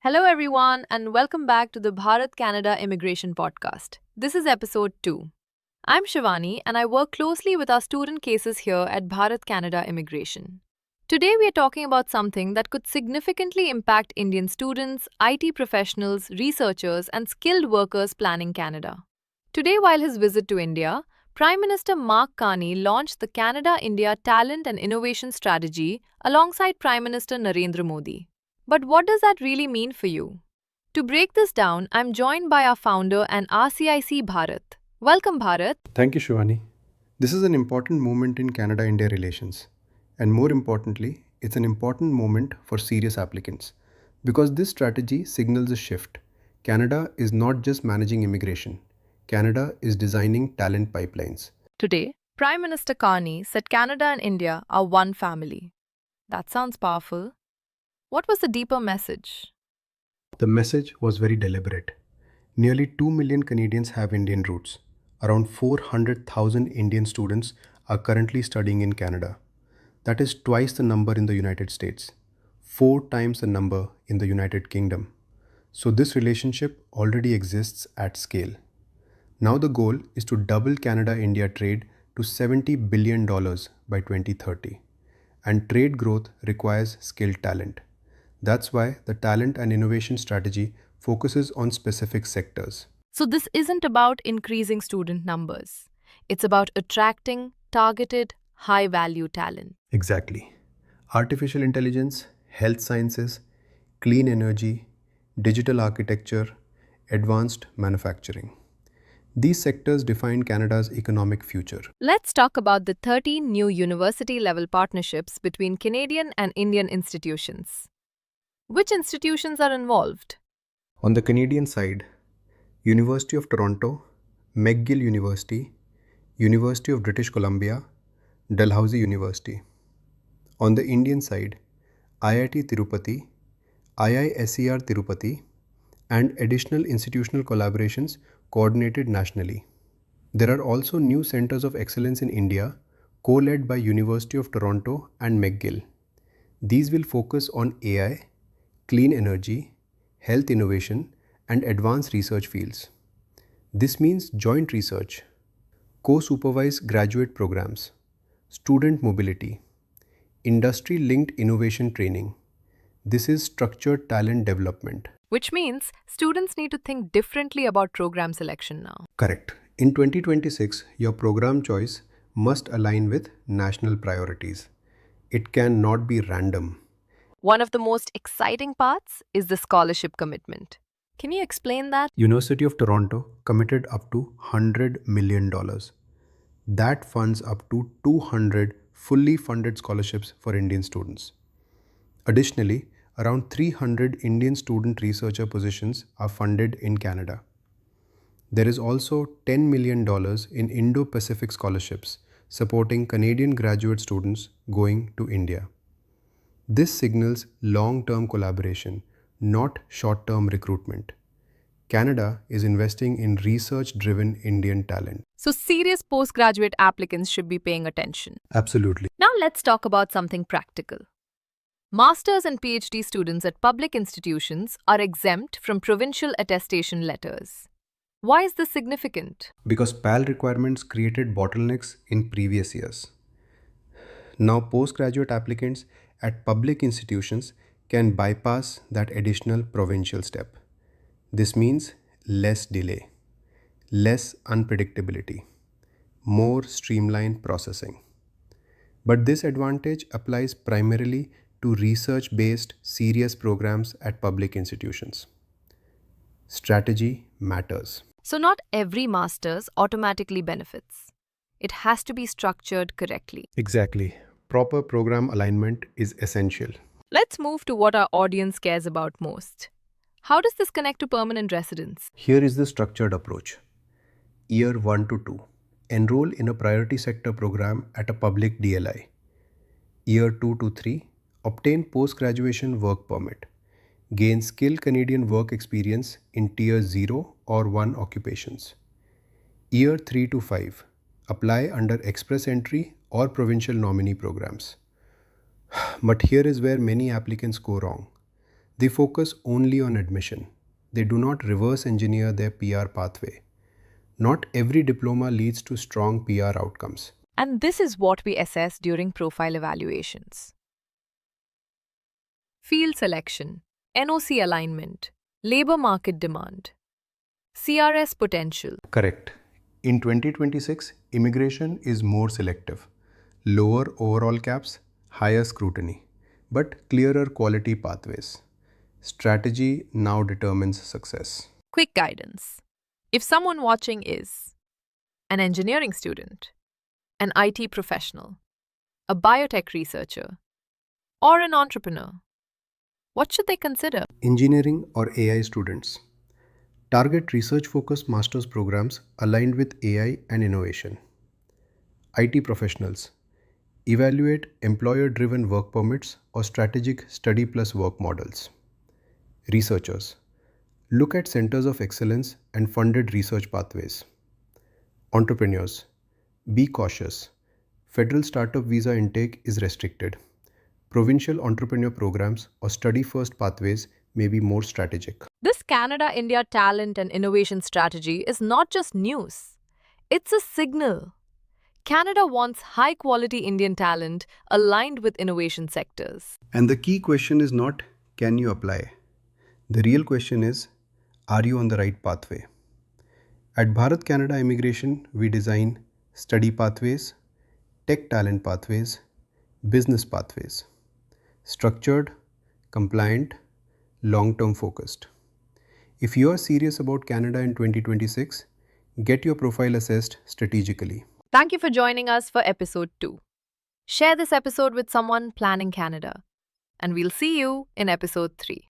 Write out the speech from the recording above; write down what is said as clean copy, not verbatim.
Hello, everyone, and welcome back to the Bharat Canada Immigration Podcast. This is episode 2. I'm Shivani, and I work closely with our student cases here at Bharat Canada Immigration. Today, we are talking about something that could significantly impact Indian students, IT professionals, researchers, and skilled workers planning Canada. Today, while his visit to India, Prime Minister Mark Carney launched the Canada India Talent and Innovation Strategy alongside Prime Minister Narendra Modi. But what does that really mean for you? To break this down, I'm joined by our founder and RCIC Bharat. Welcome, Bharat. Thank you, Shivani. This is an important moment in Canada India relations. And more importantly, it's an important moment for serious applicants. Because this strategy signals a shift. Canada is not just managing immigration, Canada is designing talent pipelines. Today, Prime Minister Carney said Canada and India are one family. That sounds powerful. What was the deeper message? The message was very deliberate. Nearly 2 million Canadians have Indian roots. Around 400,000 Indian students are currently studying in Canada. That is twice the number in the United States, 4 times the number in the United Kingdom. So this relationship already exists at scale. Now the goal is to double Canada-India trade to $70 billion by 2030. And trade growth requires skilled talent. That's why the talent and innovation strategy focuses on specific sectors. So, this isn't about increasing student numbers. It's about attracting targeted, high value talent. Exactly. Artificial intelligence, health sciences, clean energy, digital architecture, advanced manufacturing. These sectors define Canada's economic future. Let's talk about the 13 new university level partnerships between Canadian and Indian institutions. Which institutions are involved? On the Canadian side, University of Toronto, McGill University, University of British Columbia, Dalhousie University. On the Indian side, IIT Tirupati, IISER Tirupati, and additional institutional collaborations coordinated nationally. There are also new centers of excellence in India, co-led by University of Toronto and McGill. These will focus on AI, clean energy, health innovation, and advanced research fields. This means joint research, co-supervised graduate programs, student mobility, industry-linked innovation training. This is structured talent development. Which means students need to think differently about program selection now. Correct. In 2026, your program choice must align with national priorities. It cannot be random. One of the most exciting parts is the scholarship commitment. Can you explain that? University of Toronto committed up to $100 million. That funds up to 200 fully funded scholarships for Indian students. Additionally, around 300 Indian student researcher positions are funded in Canada. There is also $10 million in Indo-Pacific scholarships supporting Canadian graduate students going to India. This signals long-term collaboration, not short-term recruitment. Canada is investing in research-driven Indian talent. So, serious postgraduate applicants should be paying attention. Absolutely. Now, let's talk about something practical. Masters and PhD students at public institutions are exempt from provincial attestation letters. Why is this significant? Because PAL requirements created bottlenecks in previous years. Now, postgraduate applicants at public institutions can bypass that additional provincial step. This means less delay, less unpredictability, more streamlined processing. But this advantage applies primarily to research-based serious programs at public institutions. Strategy matters. So, not every master's automatically benefits. It has to be structured correctly. Exactly. Proper program alignment is essential. Let's move to what our audience cares about most. How does this connect to permanent residence? Here is the structured approach. Year 1 to 2. Enroll in a priority sector program at a public DLI. Year 2 to 3. Obtain post-graduation work permit. Gain skilled Canadian work experience in Tier 0 or 1 occupations. Year 3 to 5. Apply under express entry or provincial nominee programs. But here is where many applicants go wrong. They focus only on admission. They do not reverse engineer their PR pathway. Not every diploma leads to strong PR outcomes. And this is what we assess during profile evaluations. Field selection, NOC alignment, labor market demand, CRS potential. Correct. In 2026, immigration is more selective. Lower overall caps, higher scrutiny, but clearer quality pathways. Strategy now determines success. Quick guidance. If someone watching is an engineering student, an IT professional, a biotech researcher, or an entrepreneur, what should they consider? Engineering or AI students. Target research-focused master's programs aligned with AI and innovation. IT professionals. Evaluate employer-driven work permits or strategic study plus work models. Researchers. Look at centers of excellence and funded research pathways. Entrepreneurs. Be cautious. Federal startup visa intake is restricted. Provincial entrepreneur programs or study-first pathways may be more strategic. This Canada-India talent and innovation strategy is not just news. It's a signal. Canada wants high-quality Indian talent aligned with innovation sectors. And the key question is not, can you apply? The real question is, are you on the right pathway? At Bharat Canada Immigration, we design study pathways, tech talent pathways, business pathways. Structured, compliant, long-term focused. If you are serious about Canada in 2026, get your profile assessed strategically. Thank you for joining us for episode 2. Share this episode with someone planning Canada, and we'll see you in episode 3.